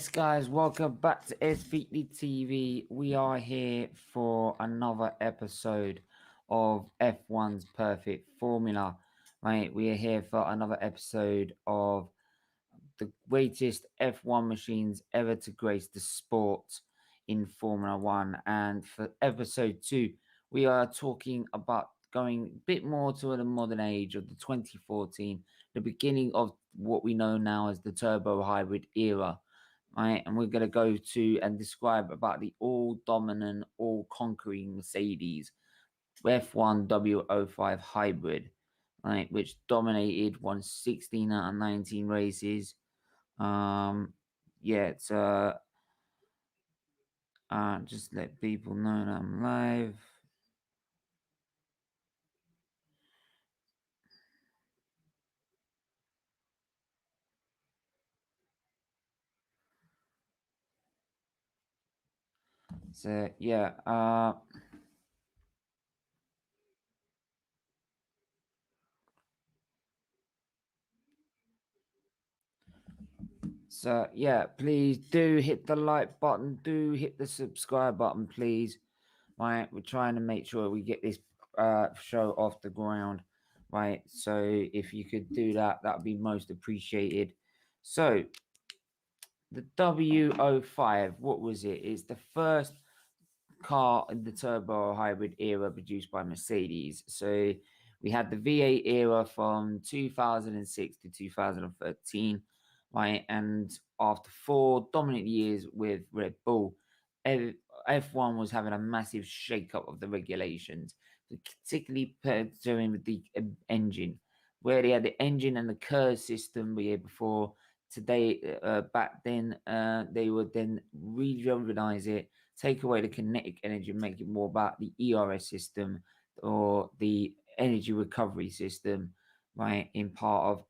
Yes, guys, welcome back to SFeatleyTV. We are here for another episode of F1's Perfect Formula. Right, we are here for another episode of the greatest F1 machines ever to grace the sport in Formula One. And for episode 2, we are talking about going a bit more to the modern age of the 2014, the beginning of what we know now as the turbo hybrid era. Right, and we're going to go to and describe about the all-dominant, all-conquering Mercedes F1 W05 Hybrid, right, which dominated, won 16 out of 19 races. Yeah, it's just let people know that I'm live. So yeah, please do hit the like button, do hit the subscribe button, please. Right, we're trying to make sure we get this show off the ground. Right, so if you could do that, that would be most appreciated. So the W05, what was it? It's the first car in the turbo hybrid era produced by Mercedes. So we had the V8 era from 2006 to 2013, right? And after 4 dominant years with Red Bull, F1 was having a massive shake-up of the regulations, particularly doing with the engine, where they had the engine and the curve system the year before. Today, back then, they would then rejuvenate it, take away the kinetic energy and make it more about the ERS system or the energy recovery system, right? In part of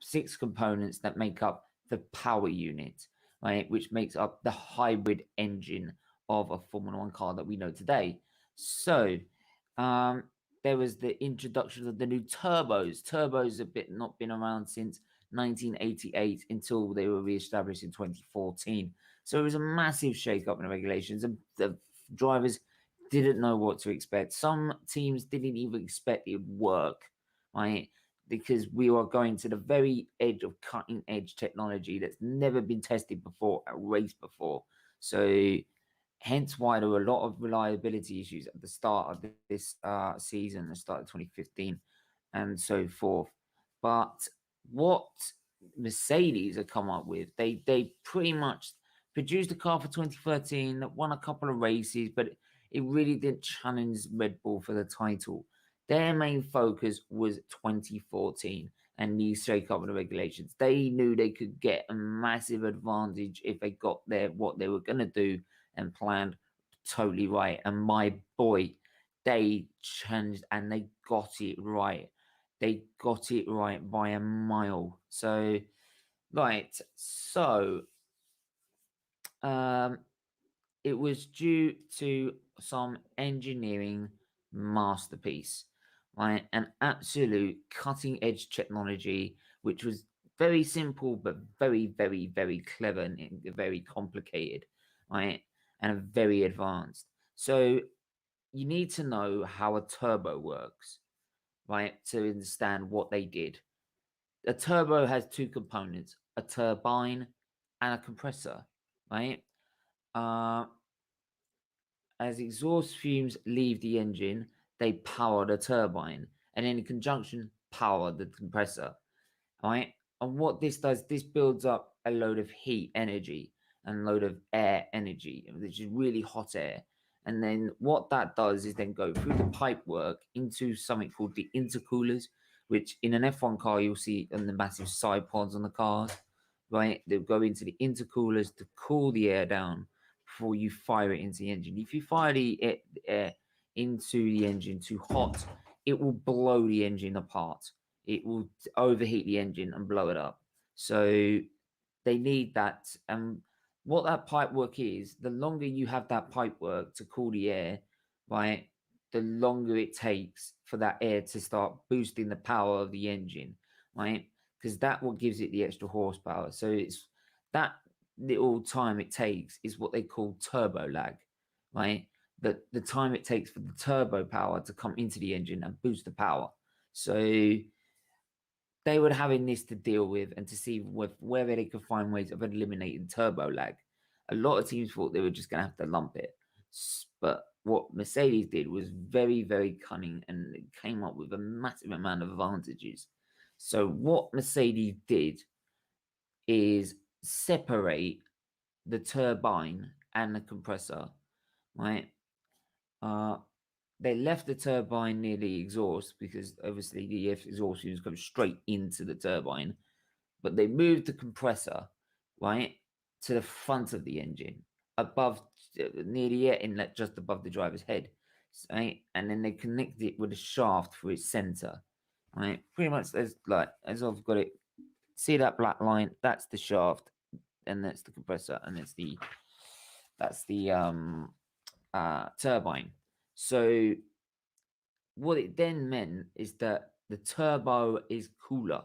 6 components that make up the power unit, right? Which makes up the hybrid engine of a Formula One car that we know today. So, there was the introduction of the new turbos. Turbos have not been around since 1988 until they were re-established in 2014. So it was a massive shake-up in the regulations, and the drivers didn't know what to expect. Some teams didn't even expect it would work, right? Because we are going to the very edge of cutting-edge technology that's never been tested before, at race before. So hence why there were a lot of reliability issues at the start of this season, the start of 2015, and so forth. But what Mercedes have come up with, they pretty much produced a car for 2013 that won a couple of races, but it really didn't challenge Red Bull for the title. Their main focus was 2014 and the shake up of the regulations. They knew they could get a massive advantage if they got there what they were going to do and planned totally right. And my boy, they changed and they got it right. They got it right by a mile. So, right. So, it was due to some engineering masterpiece, right? An absolute cutting edge technology, which was very simple, but very, very, very clever and very complicated, right? And very advanced. So, you need to know how a turbo works, right? To understand what they did. A turbo has 2 components, a turbine and a compressor, right? Uh, as exhaust fumes leave the engine, they power the turbine, and in conjunction, power the compressor, right? And what this does, this builds up a load of heat energy and load of air energy, which is really hot air. And then what that does is then go through the pipe work into something called the intercoolers, which in an F1 car you'll see on the massive side pods on the cars, right? They'll go into the intercoolers to cool the air down before you fire it into the engine. If you fire the air into the engine too hot, it will blow the engine apart. It will overheat the engine and blow it up. So they need that. And what that pipe work is, the longer you have that pipe work to cool the air, right, the longer it takes for that air to start boosting the power of the engine, right? Because that what gives it the extra horsepower. So it's that little time it takes is what they call turbo lag, right? The time it takes for the turbo power to come into the engine and boost the power. So they were having this to deal with and to see whether they could find ways of eliminating turbo lag. A lot of teams thought they were just going to have to lump it. But what Mercedes did was very, very cunning and came up with a massive amount of advantages. So what Mercedes did is separate the turbine and the compressor, right? They left the turbine near the exhaust because obviously the exhaust fumes go straight into the turbine, but they moved the compressor, right, to the front of the engine, above, near the air inlet, just above the driver's head, right? And then they connected it with a shaft for its center, right? Pretty much as I've got it. See that black line? That's the shaft, and that's the compressor, and that's the turbine. So what it then meant is that the turbo is cooler.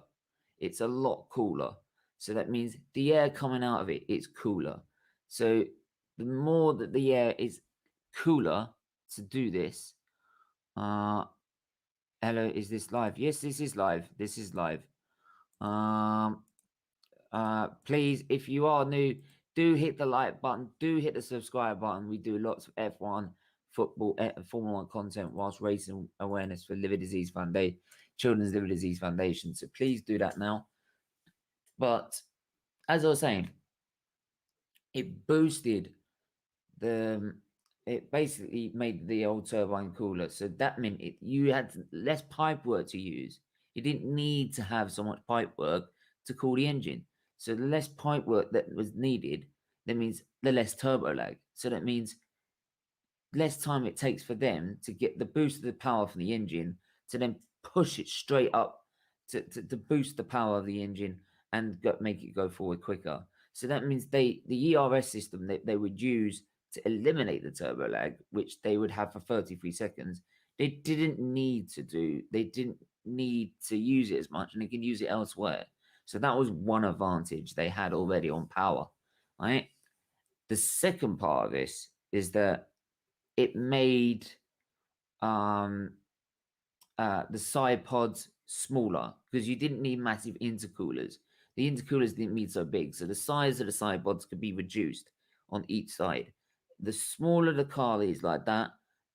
It's a lot cooler. So that means the air coming out of it is cooler. So the more that the air is cooler to do this, hello, is this live? Yes, this is live. This is live. Please, if you are new, do hit the like button, do hit the subscribe button. We do lots of F1 football, Formula 1 content whilst raising awareness for Liver Disease Foundation, Children's Liver Disease Foundation. So please do that now. But as I was saying, it boosted it basically made the old turbine cooler. So that meant you had less pipe work to use. You didn't need to have so much pipe work to cool the engine. So the less pipe work that was needed, that means the less turbo lag. So that means less time it takes for them to get the boost of the power from the engine to then push it straight up to boost the power of the engine and make it go forward quicker. So that means the ERS system that they would use to eliminate the turbo lag, which they would have for 33 seconds, they didn't need to use it as much, and they can use it elsewhere. So that was one advantage they had already on power, right? The second part of this is that it made the side pods smaller because you didn't need massive intercoolers. The intercoolers didn't need so big, so the size of the side pods could be reduced on each side. The smaller the car is like that,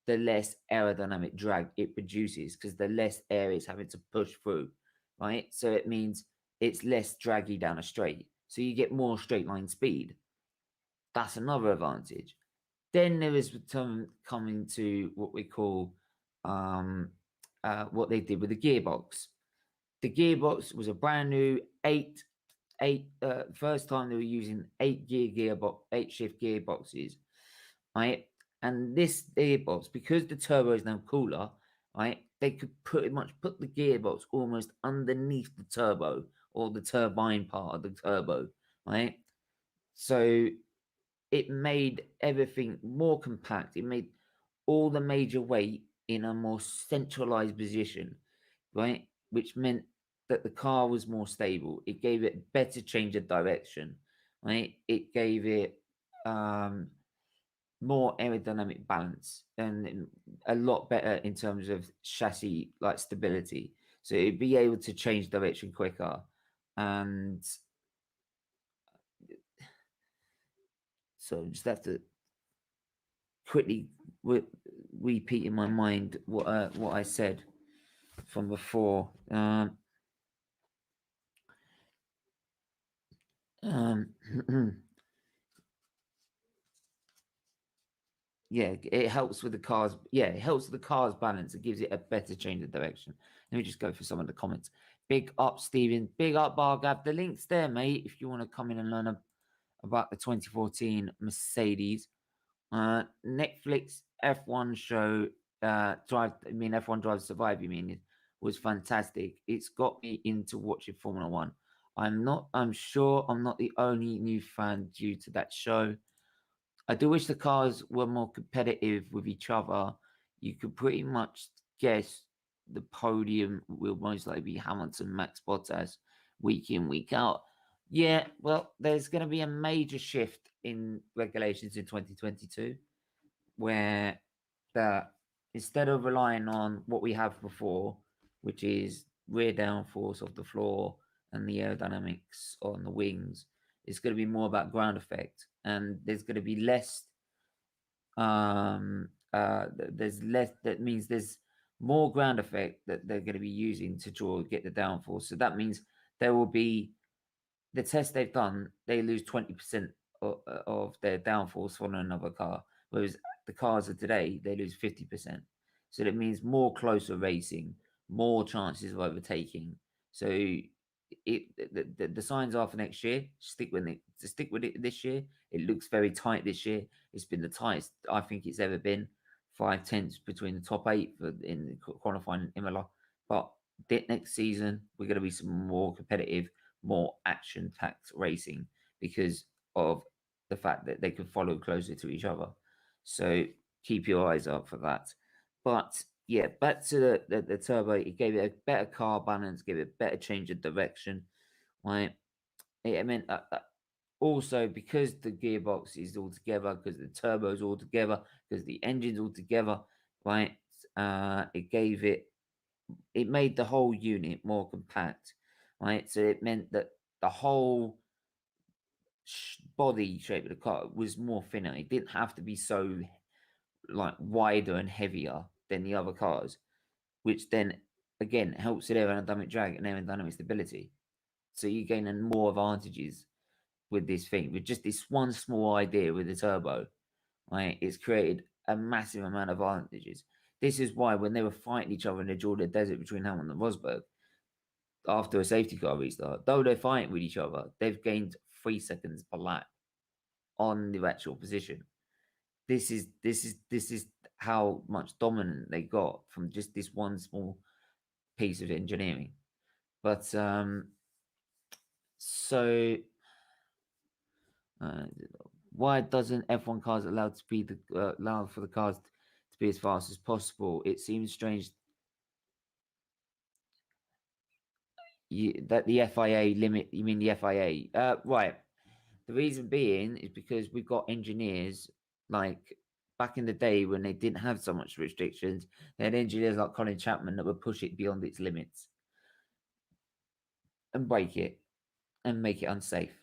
the less aerodynamic drag it produces because the less air is having to push through, right? So it means it's less draggy down a straight. So you get more straight line speed. That's another advantage. Then there is coming to what we call what they did with the gearbox. The gearbox was a brand new first time they were using 8 shift gearboxes, right? And this gearbox, because the turbo is now cooler, right? They could pretty much put the gearbox almost underneath the turbo or the turbine part of the turbo, right? So it made everything more compact. It made all the major weight in a more centralized position, right? Which meant that the car was more stable. It gave it better change of direction, right? It gave it more aerodynamic balance and a lot better in terms of chassis like stability. So it'd be able to change direction quicker. And so just have to quickly repeat in my mind what I said from before. Yeah, it helps with the cars. Yeah, it helps with the car's balance. It gives it a better change of direction. Let me just go for some of the comments. Big up, Stephen. Big up, Bargav. The link's there, mate, if you want to come in and learn about the 2014 Mercedes. Netflix F1 show, F1 Drive to Survive, was fantastic. It's got me into watching Formula 1. I'm sure I'm not the only new fan due to that show. I do wish the cars were more competitive with each other. You could pretty much guess the podium will most likely be Hamilton, Max Bottas, week in, week out. Yeah, well, there's going to be a major shift in regulations in 2022 where that instead of relying on what we have before, which is rear downforce of the floor and the aerodynamics on the wings, it's going to be more about ground effect, and there's going to be less. There's less. That means there's more ground effect that they're going to be using to get the downforce. So that means there will be the test they've done, they lose 20% of their downforce on another car, whereas the cars of today, they lose 50%. So that means more closer racing, more chances of overtaking. So the signs are for next year. Stick with it this year. It looks very tight this year. It's been the tightest I think it's ever been. 5 tenths between the top eight in qualifying in Imola. But next season, we're going to be some more competitive, more action-packed racing because of the fact that they can follow closer to each other. So keep your eyes out for that. But yeah, back to the turbo. It gave it a better car balance, gave it a better change of direction. Right? It meant also because the gearbox is all together, because the turbo's all together, because the engine's all together. Right? It made the whole unit more compact. Right? So it meant that the whole body shape of the car was more thinner. It didn't have to be so like wider and heavier than the other cars, which then again helps with aerodynamic drag and aerodynamic stability. So you gain more advantages with this thing. With just this one small idea with the turbo, right? It's created a massive amount of advantages. This is why when they were fighting each other in the Georgia Desert between Hamilton and Rosberg, after a safety car restart, though they're fighting with each other, they've gained 3 seconds per lap on the actual position. This is how much dominant they got from just this one small piece of engineering. But so uh, why doesn't F1 cars allow for the cars to be as fast as possible? It seems strange that the FIA limit. You mean the FIA? Right. The reason being is because we've got engineers like back in the day when they didn't have so much restrictions. They had engineers like Colin Chapman that would push it beyond its limits and break it and make it unsafe.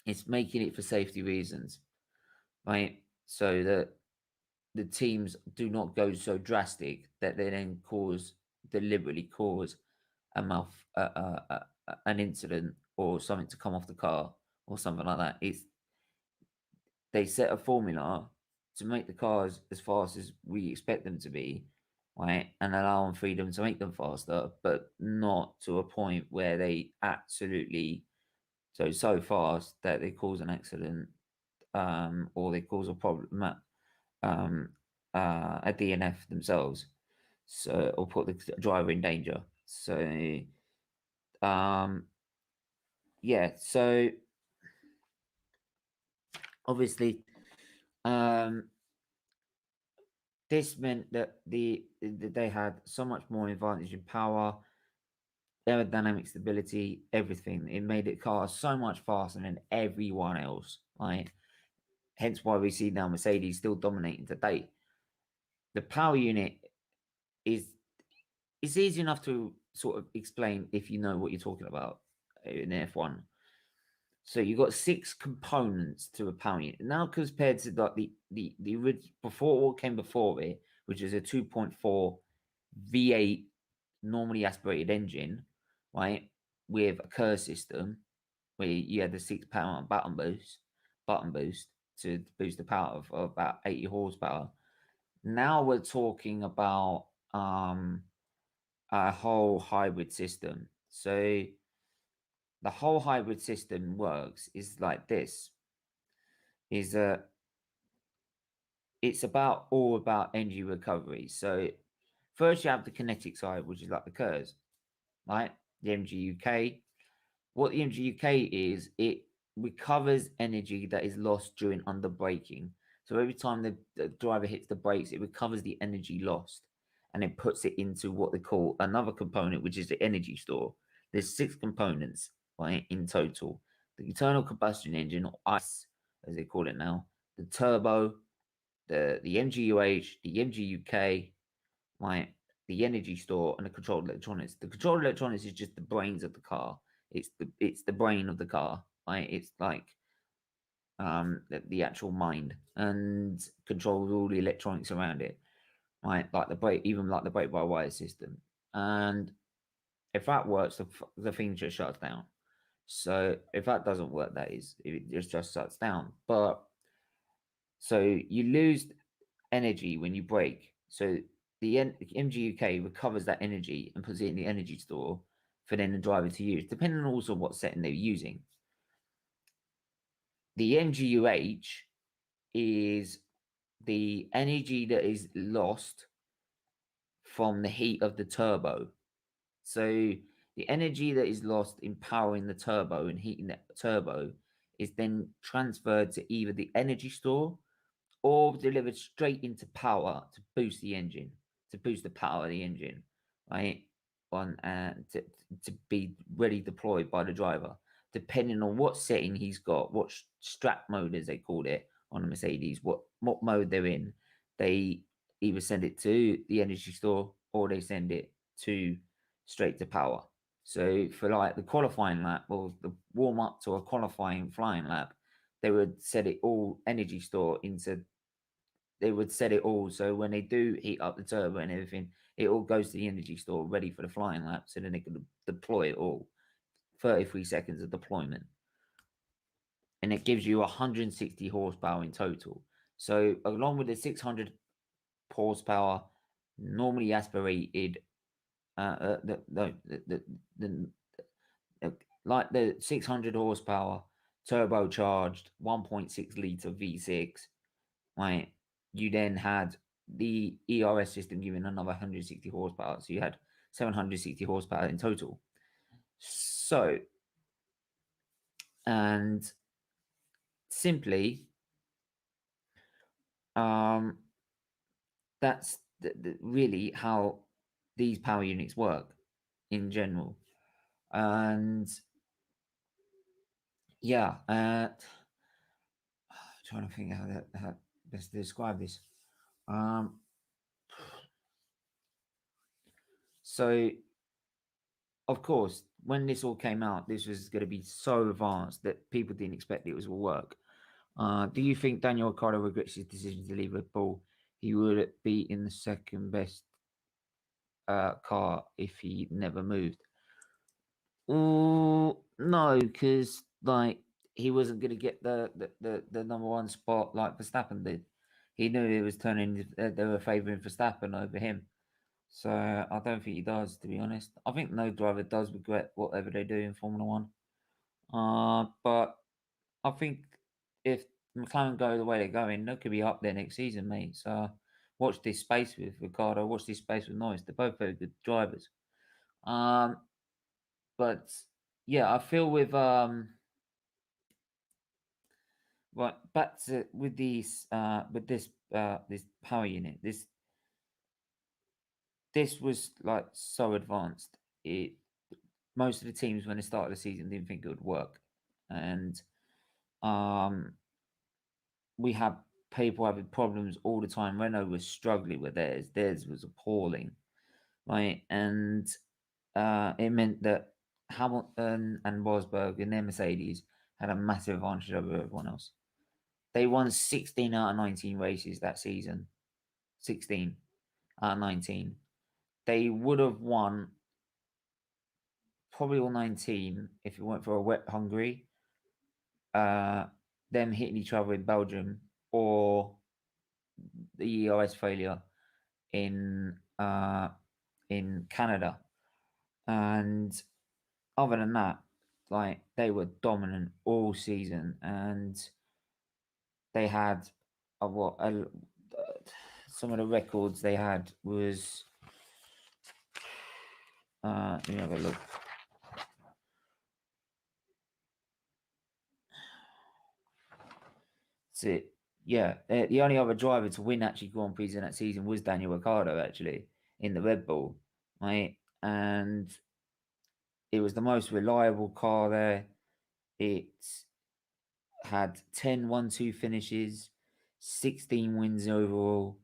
It's making it for safety reasons, right? So that the teams do not go so drastic that they then deliberately cause an incident or something to come off the car or something like that. They set a formula to make the cars as fast as we expect them to be, right, and allow them freedom to make them faster, but not to a point where they absolutely so fast that they cause an accident, or they cause a problem, a DNF themselves, so or put the driver in danger. So, um, yeah, so obviously, um, this meant that they had so much more advantage in power, aerodynamic stability, everything. It made it car so much faster than everyone else. Right? Hence why we see now Mercedes still dominating today. The power unit is it's easy enough to sort of explain if you know what you're talking about in F1. So you've got 6 components to a power unit. Now compared to like the before what came before it, which is a 2.4 V8 normally aspirated engine, right? With a Kerr system where you had the 6 power button boost to boost the power of about 80 horsepower. Now we're talking about a whole hybrid system. So the whole hybrid system works is like this: is it's all about energy recovery. So first you have the kinetic side, which is like the curves, right? The MGUK. What the MGUK is, it recovers energy that is lost during under braking. So every time the driver hits the brakes, it recovers the energy lost and it puts it into what they call another component, which is the energy store. There's 6 components, right, in total. The internal combustion engine, or ICE, as they call it now, the turbo, the MGUH, the MGUK, right, the energy store, and the controlled electronics. The controlled electronics is just the brains of the car. It's the brain of the car, right? It's like the actual mind, and controls all the electronics around it, right? Like the brake, even like the brake by wire system. And if that works, the thing just shuts down. So if that doesn't work, that is, it just shuts down. But so you lose energy when you brake. So the MGUK recovers that energy and puts it in the energy store for then the driver to use, depending on also what setting they're using. The MGUH is the energy that is lost from the heat of the turbo. So the energy that is lost in powering the turbo and heating the turbo is then transferred to either the energy store or delivered straight into power to boost the engine, to boost the power of the engine, right? To be ready deployed by the driver, depending on what setting he's got, what strap mode as they called it on the Mercedes, what mode they're in. They either send it to the energy store or they send it to straight to power. So for like the qualifying lap or the warm up to a qualifying flying lap, they would set it all energy store into, they would set it all so when they do heat up the turbo and everything, it all goes to the energy store ready for the flying lap, so then they can deploy it all. 33 seconds of deployment, and it gives you 160 horsepower in total. So along with the 600 horsepower normally aspirated, like the 600 horsepower turbocharged 1.6 liter V6, right? You then had the ERS system giving another 160 horsepower. So you had 760 horsepower in total. So, and simply, that's really how these power units work in general. And yeah, trying to think how best to describe this. So, of course, when this all came out, this was going to be so advanced that people didn't expect it was will work. Do you think Daniel Ricciardo regrets his decision to leave Red Bull? He would be in the second best car if he never moved. No, because like he wasn't going to get the number one spot like Verstappen did. He knew it was turning. They were favouring Verstappen over him. So I don't think he does, to be honest. I think no driver does regret whatever they do in Formula One. But I think if McLaren go the way they're going, they could be up there next season, mate. So watch this space with Ricardo. Watch this space with Norris. They're both very good drivers. But yeah, I feel with right back to with these with this power unit. This was like so advanced. It most of the teams when they started the season didn't think it would work, and we had people having problems all the time. Renault was struggling with theirs. Theirs was appalling, right? And it meant that Hamilton and Rosberg in their Mercedes had a massive advantage over everyone else. They won 16 out of 19 races that season. 16 out of 19. They would have won probably all 19 if it weren't for a wet Hungary, them hitting each other in Belgium, or the ERS failure in Canada. And other than that, like they were dominant all season, and they had some of the records they had was let me have a look. That's it. Yeah, the only other driver to win actually Grand Prix in that season was Daniel Ricciardo, actually, in the Red Bull, right? And It was the most reliable car there. It had 10 1-2 finishes, 16 wins overall.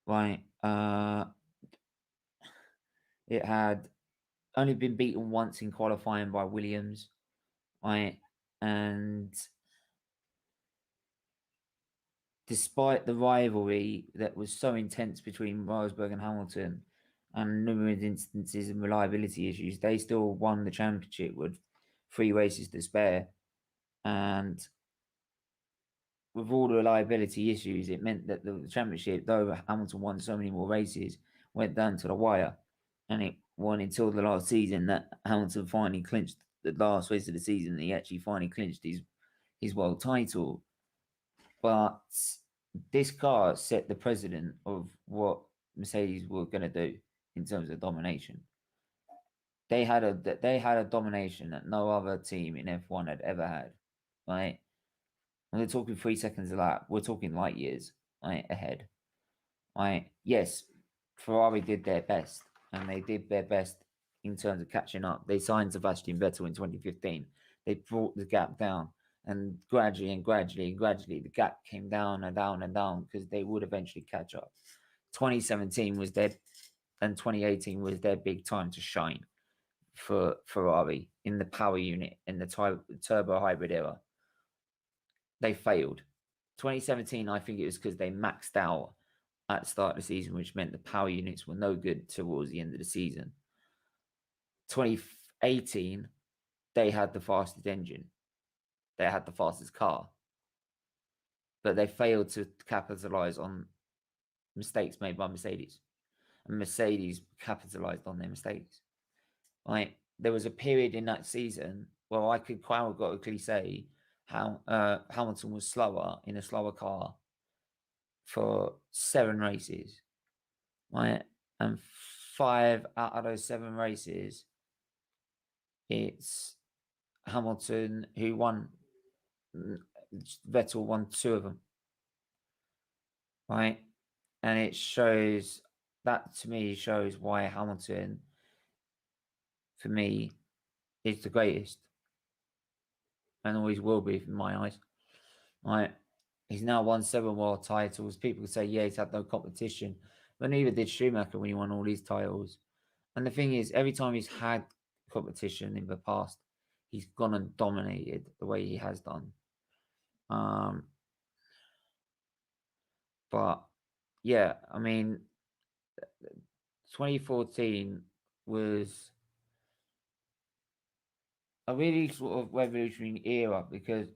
Right. It had only been beaten once in qualifying by Williams. Right. And despite the rivalry that was so intense between Rosberg and Hamilton and numerous instances of reliability issues, they still won the championship with 3 races to spare. And with all the reliability issues, it meant that the championship, though Hamilton won so many more races, went down to the wire. And it won until the last season that Hamilton finally clinched the last race of the season. He actually finally clinched his world title. But this car set the precedent of what Mercedes were going to do in terms of domination. They had a domination that no other team in F1 had ever had, right? And we're talking 3 seconds a lap. We're talking light years, right, ahead, right? Yes, Ferrari did their best, and they did their best in terms of catching up. They signed Sebastian Vettel in 2015. They brought the gap down, and gradually, the gap came down and down and down because they would eventually catch up. 2017 was their, and 2018 was their big time to shine for Ferrari in the power unit in the turbo hybrid era. They failed. 2017, I think it was because they maxed out at the start of the season, which meant the power units were no good towards the end of the season. 2018, they had the fastest engine. They had the fastest car. But they failed to capitalize on mistakes made by Mercedes. And Mercedes capitalized on their mistakes. Right? There was a period in that season where I could categorically say how Hamilton was slower in a slower car for 7 races. Right? And 5 out of those 7 races, it's Hamilton who won. Vettel won 2 of them. Right? And it shows, that to me shows why Hamilton, for me, is the greatest. And always will be in my eyes. Right? He's now won 7 world titles. People say, yeah, he's had no competition. But neither did Schumacher when he won all these titles. And the thing is, every time he's had competition in the past, he's gone and dominated the way he has done. But yeah, I mean, 2014 was a really sort of revolutionary era because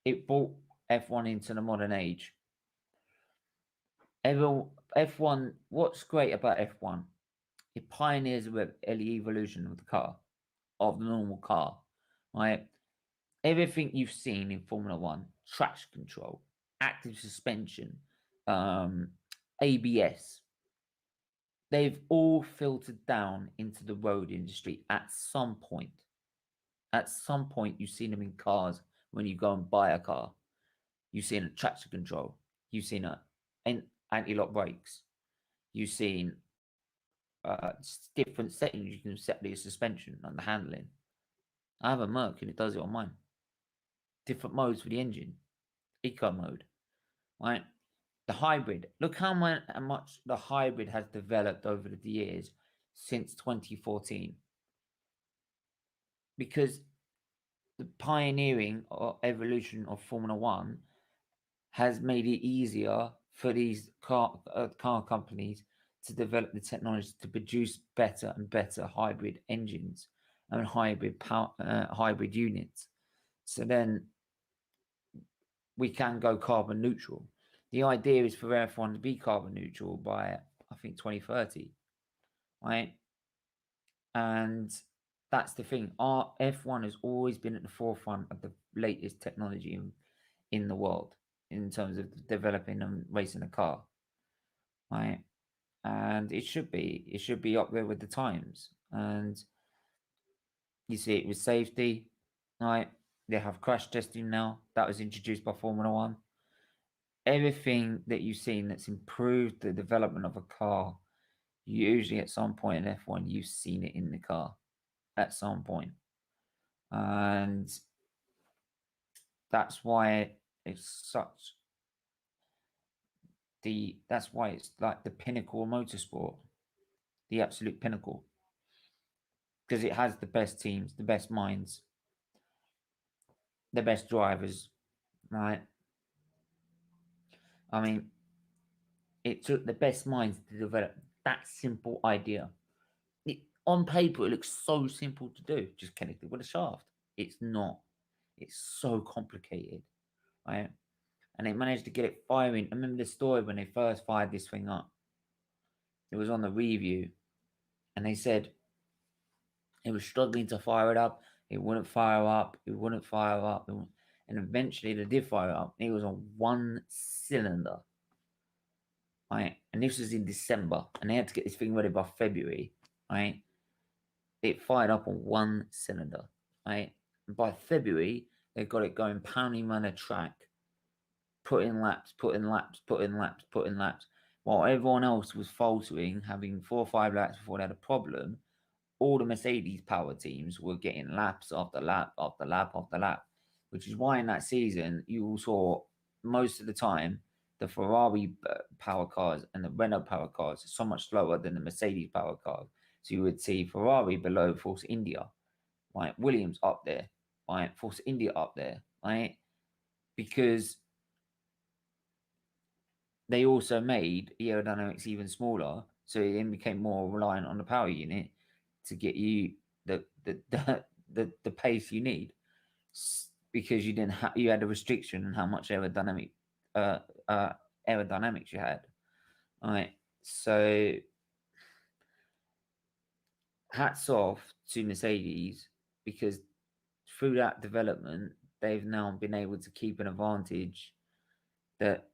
it brought F1 into the modern age. F1, what's great about F1? It pioneers the evolution of the car, of the normal car, right? Everything you've seen in Formula One, traction control, active suspension, ABS, they've all filtered down into the road industry at some point. At some point, you've seen them in cars when you go and buy a car. You've seen a traction control. You've seen an anti-lock brakes. You've seen different settings you can set the suspension and the handling. I have a Merc and it does it on mine. Different modes for the engine. Eco mode. Right? The hybrid. Look how much the hybrid has developed over the years since 2014. Because the pioneering or evolution of Formula One has made it easier for these car companies to develop the technology to produce better and better hybrid engines and hybrid units. So then we can go carbon neutral. The idea is for F1 to be carbon neutral by, I think, 2030, right? And that's the thing. Our F1 has always been at the forefront of the latest technology in the world in terms of developing and racing a car, right? And it should be up there with the times. And you see it with safety, right? They have crash testing now. That was introduced by Formula One. Everything that you've seen that's improved the development of a car, usually at some point in F1, you've seen it in the car. at some point. And that's why it's that's why it's like the pinnacle of motorsport, the absolute pinnacle, because it has the best teams, the best minds, the best drivers, right? I mean, it took the best minds to develop that simple idea. On paper, it looks so simple to do, just connect it with a shaft. It's not. It's so complicated, right? And they managed to get it firing. I remember the story when they first fired this thing up. It was on the review, and they said it was struggling to fire it up. It wouldn't fire up. It wouldn't fire up. And eventually they did fire it up. It was on 1 cylinder. Right? And this was in December. And they had to get this thing ready by February. Right? It fired up on 1 cylinder. Right? And by February, they got it going pounding around a track, putting laps, while everyone else was faltering, having 4 or 5 laps before they had a problem. All the Mercedes power teams were getting laps after lap after lap after lap, which is why in that season you saw most of the time the Ferrari power cars and the Renault power cars are so much slower than the Mercedes power cars. So you would see Ferrari below Force India, right? Williams up there, right? Force India up there, right? Because they also made aerodynamics even smaller, so it then became more reliant on the power unit to get you the pace you need, because you didn't you had a restriction on how much aerodynamics you had. All right, so hats off to Mercedes, because through that development they've now been able to keep an advantage that,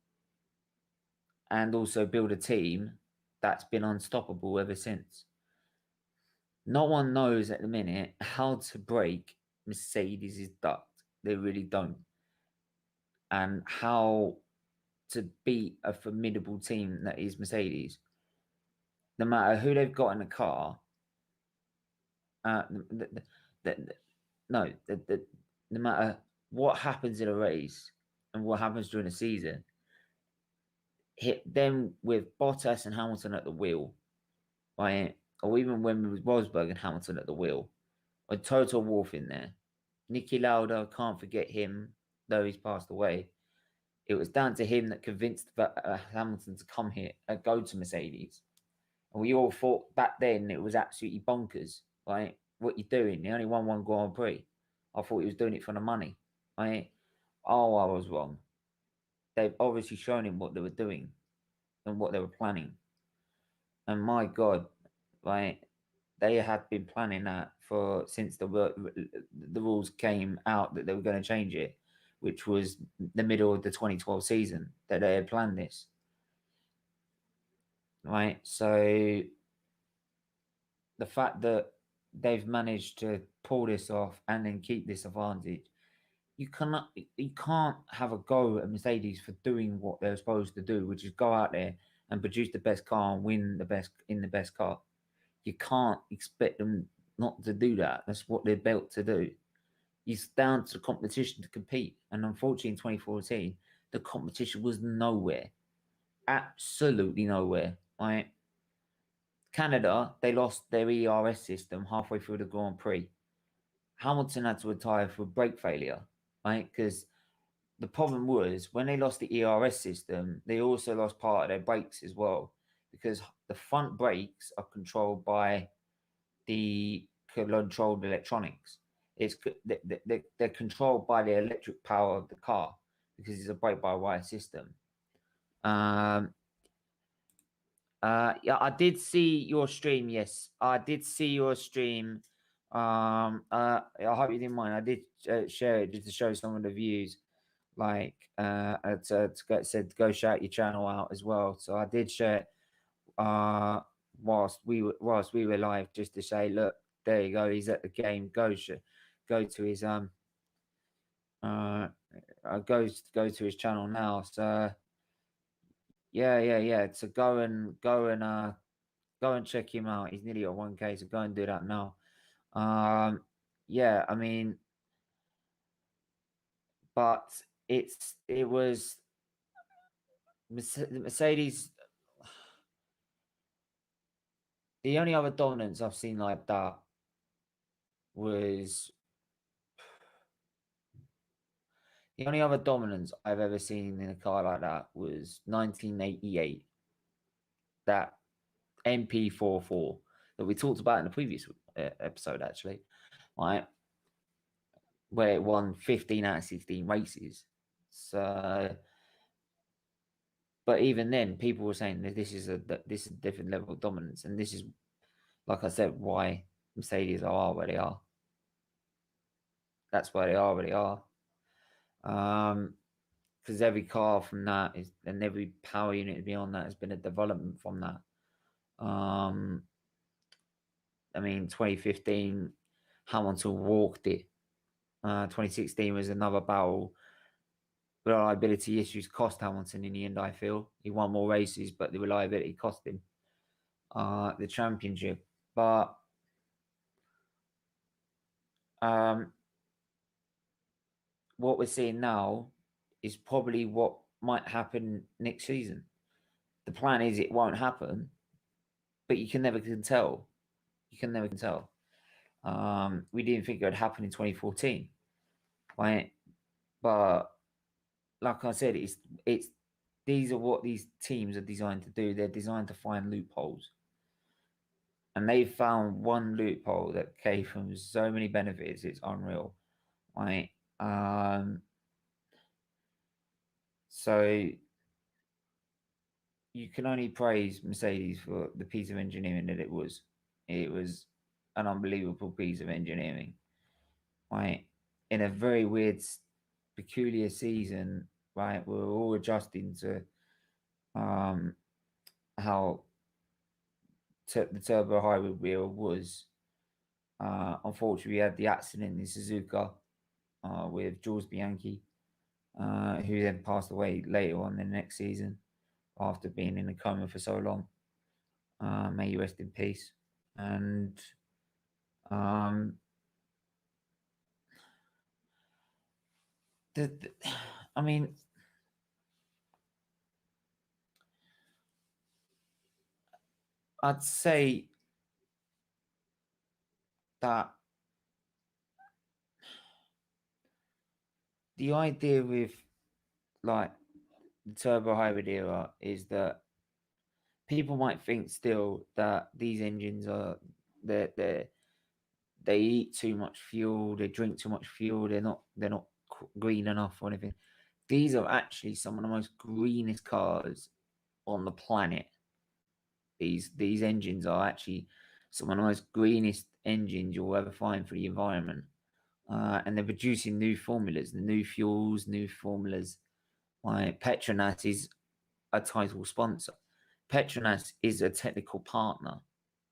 and also build a team that's been unstoppable ever since. No one knows at the minute how to break Mercedes' duct. They really don't. And how to beat a formidable team that is Mercedes. No matter who they've got in the car, no matter what happens in a race and what happens during the season, hit them with Bottas and Hamilton at the wheel, right? Or even when it was Rosberg and Hamilton at the wheel, or Toto Wolff in there. Niki Lauda, can't forget him, though he's passed away. It was down to him that convinced Hamilton to come here and go to Mercedes. And we all thought back then it was absolutely bonkers, right? What you doing? He only won 1 Grand Prix. I thought he was doing it for the money, right? Oh, I was wrong. They've obviously shown him what they were doing and what they were planning. And my God, right? They had been planning that since the rules came out that they were going to change it, which was the middle of the 2012 season that they had planned this. Right, so the fact that they've managed to pull this off and then keep this advantage, you can't have a go at Mercedes for doing what they're supposed to do, which is go out there and produce the best car and win the best car. You can't expect them not to do that. That's what they're built to do. It's down to the competition to compete. And unfortunately, in 2014, the competition was nowhere. Absolutely nowhere. Right? Canada, they lost their ERS system halfway through the Grand Prix. Hamilton had to retire for brake failure, right? Because the problem was when they lost the ERS system, they also lost part of their brakes as well, because the front brakes are controlled by the controlled electronics. They're controlled by the electric power of the car, because it's a brake-by-wire system. Yeah, I did see your stream. Yes, I did see your stream. I hope you didn't mind. I did share it just to show some of the views. Like, said go shout your channel out as well. So I did share it. Whilst we were live, just to say, look, there you go. He's at the game. Go to his go to his channel now. So yeah. So go and check him out. He's nearly at 1K. So go and do that now. Yeah, I mean, but it was Mercedes. The only other dominance I've seen like that was the only other dominance I've ever seen in a car like that was 1988. That MP44 that we talked about in the previous episode, actually, right? Where it won 15 out of 16 races. So, but even then, people were saying that this is a different level of dominance, and this is, like I said, why Mercedes are where they are. That's why they are where they are. Because every car from that is, and every power unit beyond that has been a development from that. I mean, 2015, Hamilton walked it. 2016 was another battle. Reliability issues cost Hamilton in the end, I feel. He won more races, but the reliability cost him the championship. But what we're seeing now is probably what might happen next season. The plan is it won't happen, but you can never tell. You can never tell. We didn't think it would happen in 2014, right? But like I said, it's these are what these teams are designed to do. They're designed to find loopholes, and they found one loophole that gave them so many benefits. It's unreal, right? So you can only praise Mercedes for the piece of engineering that it was. It was an unbelievable piece of engineering, right? In a very weird, peculiar season, right? We're all adjusting to how the turbo hybrid wheel was. Unfortunately, we had the accident in Suzuka with Jules Bianchi, who then passed away later on in the next season after being in a coma for so long. May you rest in peace. And um, I mean, I'd say that the idea with like the turbo hybrid era is that people might think still that these engines are they eat too much fuel, they drink too much fuel, they're not green enough or anything. These are actually some of the most greenest cars on the planet. These engines are actually some of the most greenest engines you'll ever find for the environment. And they're producing new formulas, new fuels, new formulas. Petronas is a title sponsor. Petronas is a technical partner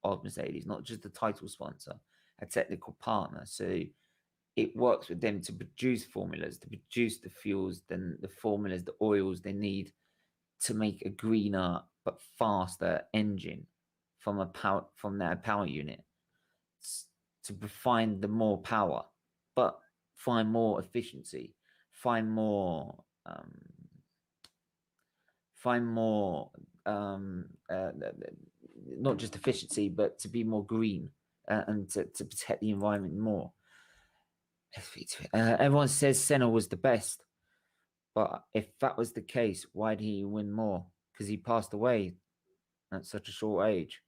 of Mercedes, not just a title sponsor, a technical partner. So it works with them to produce formulas, to produce the fuels, then the formulas, the oils they need to make a greener but faster engine from their power unit to find the more power, but find more efficiency, find more not just efficiency, but to be more green and to protect the environment more. Everyone says Senna was the best, but if that was the case, why did he win more? Because he passed away at such a short age.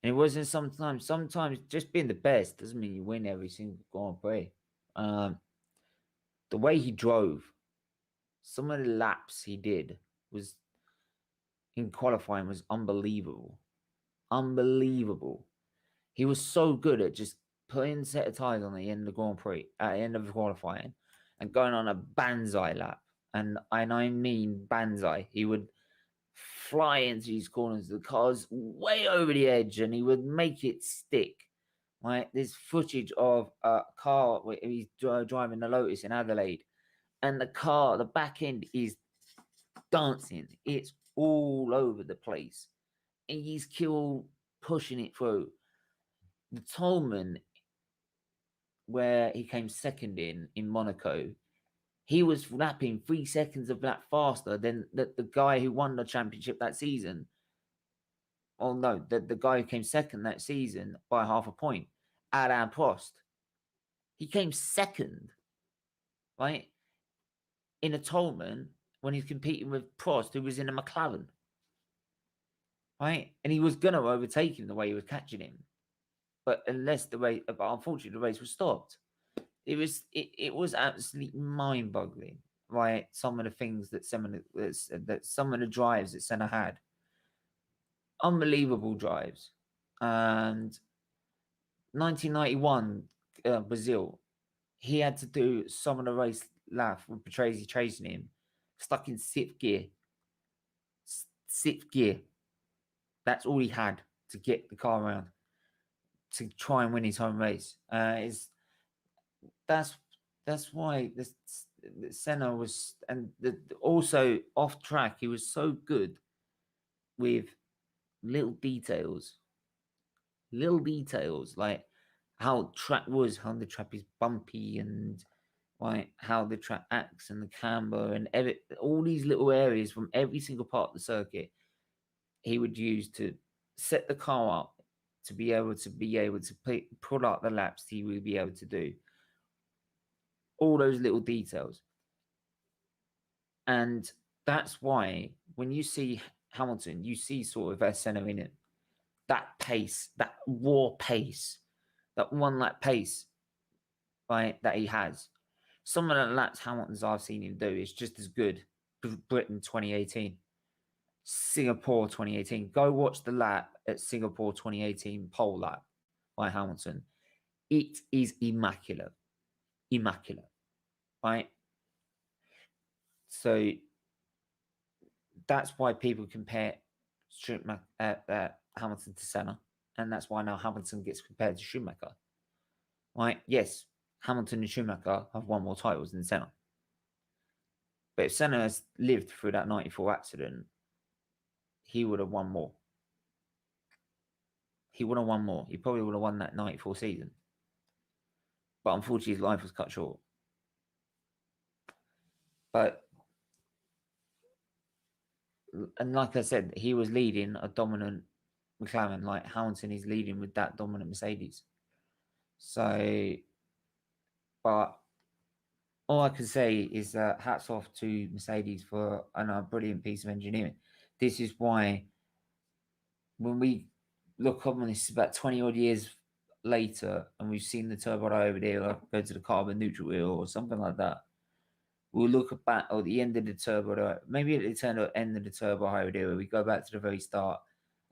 And it wasn't sometimes just being the best doesn't mean you win every single Grand Prix. The way he drove, some of the laps he did was in qualifying was unbelievable. Unbelievable. He was so good at just putting a set of tires on the end of the Grand Prix, at the end of the qualifying, and going on a banzai lap. And I mean banzai. He would fly into these corners, the car's way over the edge, and he would make it stick. Right, there's footage of a car where he's driving the Lotus in Adelaide, and the back end is dancing. It's all over the place. And he's killed pushing it through. The Tolman, where he came second in Monaco, he was lapping 3 seconds of lap faster than the guy who won the championship that season. Oh no, the guy who came second that season by half a point, Alain Prost. He came second, right, in a Tolman when he's competing with Prost, who was in a McLaren, right? And he was going to overtake him the way he was catching him. But unfortunately, the race was stopped. It was absolutely mind-boggling, right? Some of the things that some of the drives that Senna had, unbelievable drives. And 1991 Brazil, he had to do some of the race lap with Patrese chasing him, stuck in sixth gear. Sixth gear. That's all he had to get the car around to try and win his home race. That's why this Senna was, and also off track, he was so good with little details like how track was, how the track is bumpy, and right, how the track acts and the camber and all these little areas from every single part of the circuit he would use to set the car up to be able to pull out the laps he would be able to do. All those little details. And that's why when you see Hamilton, you see sort of Senna in it. That pace, that raw pace, that one lap pace, right, that he has. Some of the laps Hamilton's I've seen him do is just as good. Britain 2018, Singapore 2018. Go watch the lap at Singapore 2018 pole lap by Hamilton. It is immaculate. Immaculate. Right? So that's why people compare Hamilton to Senna. And that's why now Hamilton gets compared to Schumacher. Right? Yes, Hamilton and Schumacher have won more titles than Senna. But if Senna has lived through that 94 accident, he would have won more. He would have won more. He probably would have won that 94 season. But unfortunately, his life was cut short. But, and like I said, he was leading a dominant McLaren. Like Hamilton is leading with that dominant Mercedes. So, but all I can say is hats off to Mercedes for a brilliant piece of engineering. This is why when we look up on this about 20 odd years later and we've seen the turbo over there, like go to the carbon neutral wheel or something like that, we'll look back at the end of the turbo, maybe at the end of the turbo hybrid era, we go back to the very start,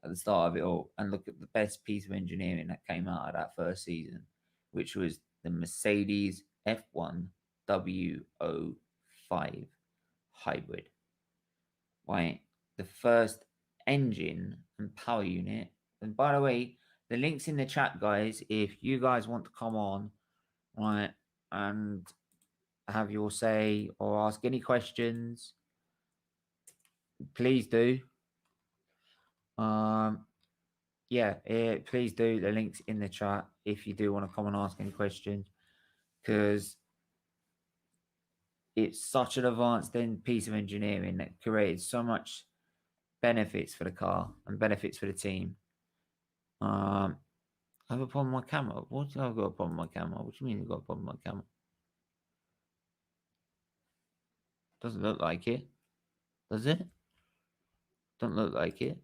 at the start of it all, and look at the best piece of engineering that came out of that first season, which was the Mercedes F1 W05 Hybrid. Right? The first engine and power unit. And by the way, the link's in the chat, guys. If you guys want to come on, right, and have your say or ask any questions, please do. Please do. The link's in the chat if you do want to come and ask any questions, because it's such an advanced piece of engineering that created so much benefits for the car and benefits for the team. I have a problem with my camera. What do I got a problem with my camera? What do you mean you got a problem with my camera? Doesn't look like it. Does it? Don't look like it.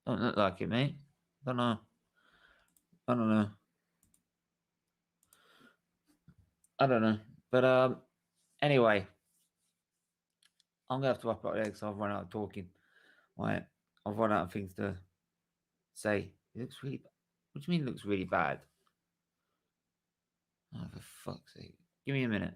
Don't look like it, mate. Don't know. I don't know. I don't know. But anyway, I'm gonna have to wrap up there because I've run out of talking. Right, I've run out of things to say. It looks really. What do you mean? It looks really bad? Oh, for fuck's sake! Give me a minute.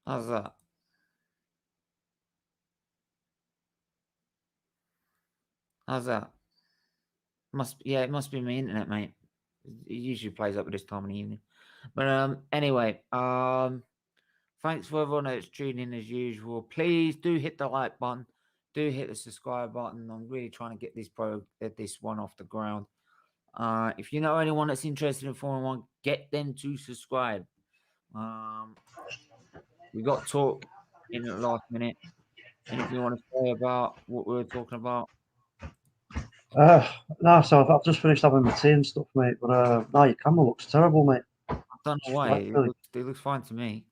How's that? How's that? It must be my internet, mate. It usually plays up at this time of the evening. But anyway, thanks for everyone that's tuning in as usual. Please do hit the like button, do hit the subscribe button. I'm really trying to get this one off the ground. If you know anyone that's interested in Formula One, get them to subscribe. We got talk in the last minute. Anything you want to say about what we were talking about? No, so I've just finished having my tea and stuff, mate. But no, your camera looks terrible, mate. I don't know It's why. like really, It looks fine to me.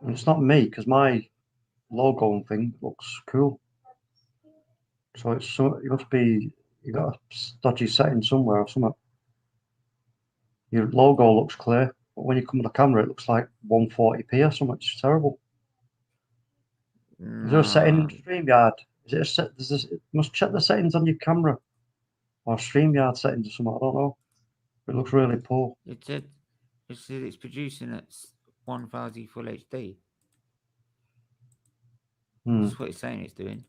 it's not me because my logo and thing looks cool. So it must be you got a dodgy setting somewhere or something. Your logo looks clear, but when you come on the camera, it looks like 140p or something. It's terrible. Is there a setting in No, StreamYard? Is it a set? You must check the settings on your camera or StreamYard settings or something. I don't know. It looks really poor. it said it's producing at 1000 full HD. Hmm. That's what it's saying it's doing.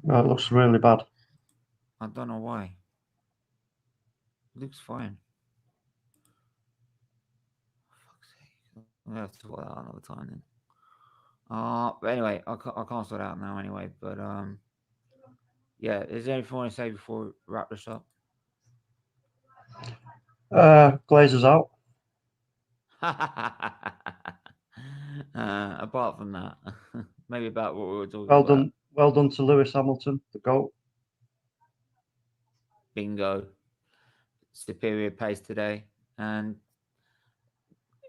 No, it looks really bad. I don't know why. It looks fine. Fuck's sake. I'm gonna have to sort that out another time then. But anyway, I can't sort it out now anyway. But yeah. Is there anything you want to say before we wrap this up? Glazers out. Apart from that, maybe about what we were talking Well about. done. Well done to Lewis Hamilton, the GOAT. Bingo. Superior pace today, and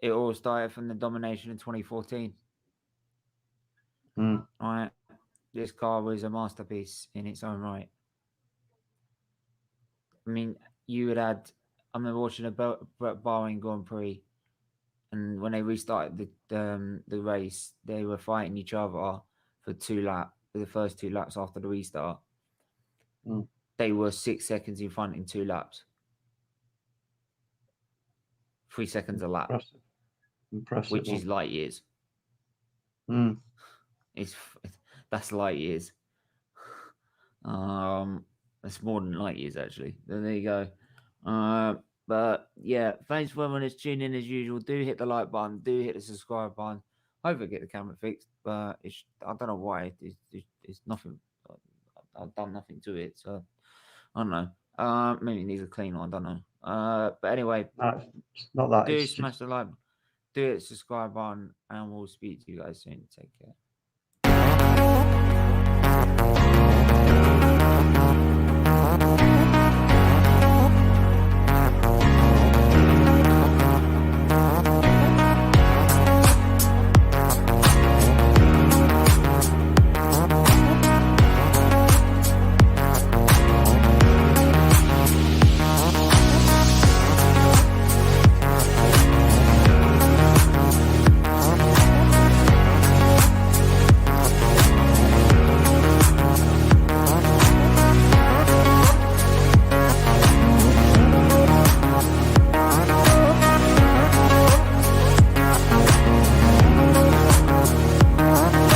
it all started from the domination in 2014. Mm. Right, this car was a masterpiece in its own right. I mean, you had I remember watching a Bahrain Grand Prix, and when they restarted the race, they were fighting each other for the first 2 laps after the restart. Mm. They were 6 seconds in front in 2 laps, 3 seconds a lap, Impressive. Impressive which one. is light years. Mm. It's that's light years. That's more than light years actually. Then there you go. But yeah, thanks for everyone that's tuning in as usual. Do hit the like button. Do hit the subscribe button. Hopefully, get the camera fixed. But I don't know why. It's nothing. I've done nothing to it, so I don't know. Maybe it needs a clean one. I don't know. But anyway, No, it's not that. do It's just smash the like, do it, subscribe button, and we'll speak to you guys soon. Take care.